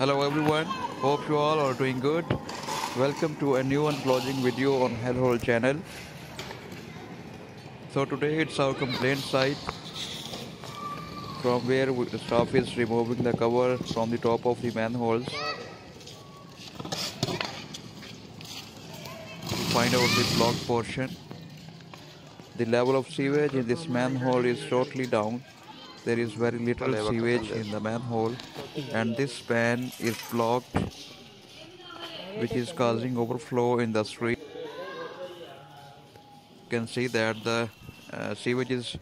Hello everyone, hope you all are doing good. Welcome to a new unclogging video on Hellhole channel. So today it's our complaint site from where the staff is removing the cover from the top of the manholes to find out the blocked portion. The level of sewage in this manhole is totally down. There is very little sewage in the manhole and this span is blocked, which is causing overflow in the street. You can see that the sewage is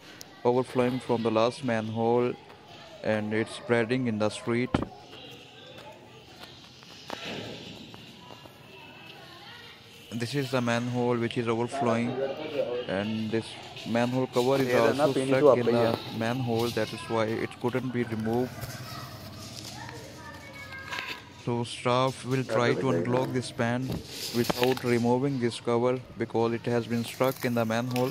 overflowing from the last manhole and it's spreading in the street. This is the manhole which is overflowing, and this manhole cover is also stuck in the manhole. That is why it couldn't be removed. So staff will try to unclog this span without removing this cover because it has been stuck in the manhole.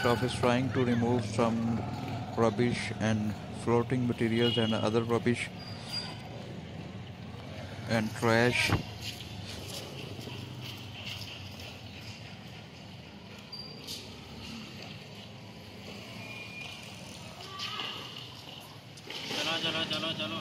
Staff is trying to remove some rubbish and floating materials and other rubbish and trash. चलो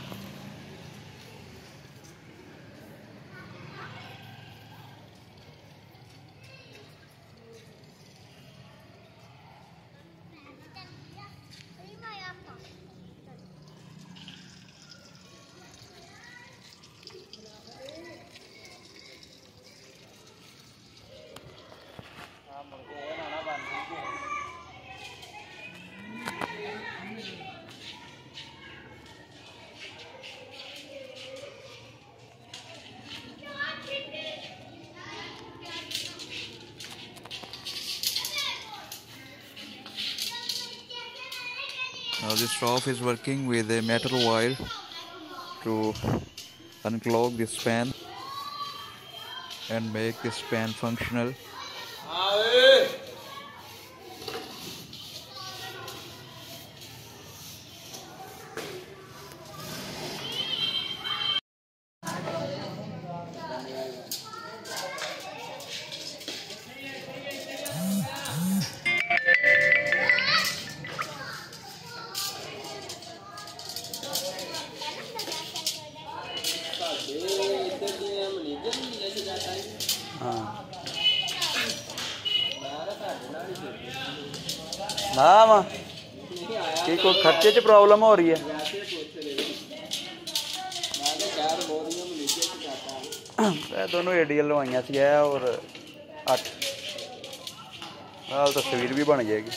Now this staff is working with a metal wire to unclog this span and make this span functional. ना मां की कोई खर्चे च problem हो रही है दोनों एडीएल लवाइया सी है और 8 हाल तस्वीर भी बन जाएगी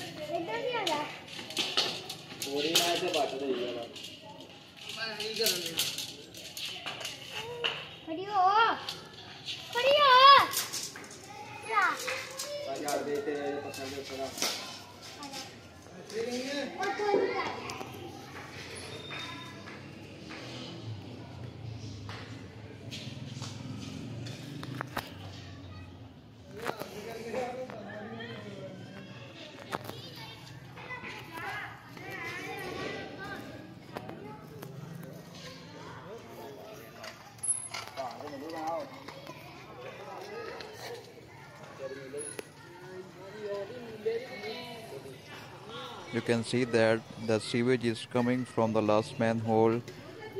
You can see that the sewage is coming from the last manhole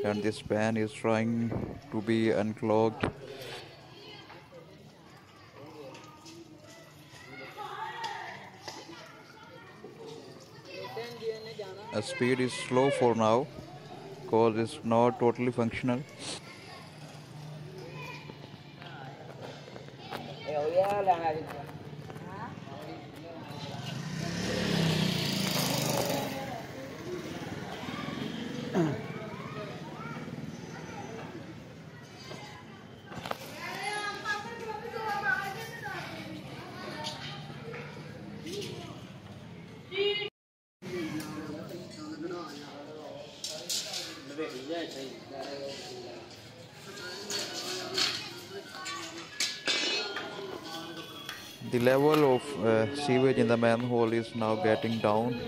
and this span is trying to be unclogged. The speed is slow for now because it's not totally functional. The level of sewage in the manhole is now getting down,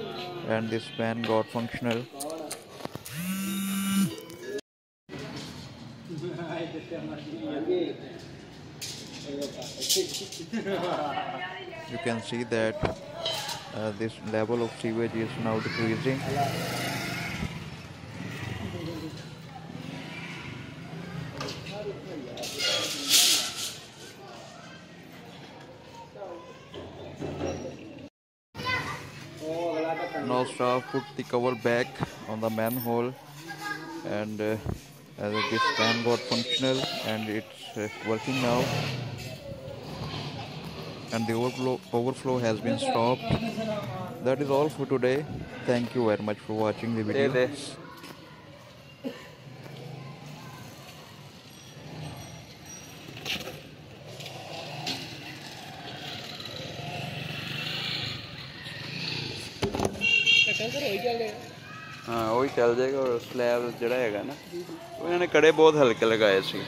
and this pan got functional. You can see that this level of sewage is now decreasing. Now staff put the cover back on the manhole, and this fan got functional and it's working now, and the overflow has been stopped. That is all for today. Thank you very much for watching the video. हाँ वही चल जाएगा और slab जड़ा हैगा ना वो इन्होंने कड़े बहुत हल्के लगाए सी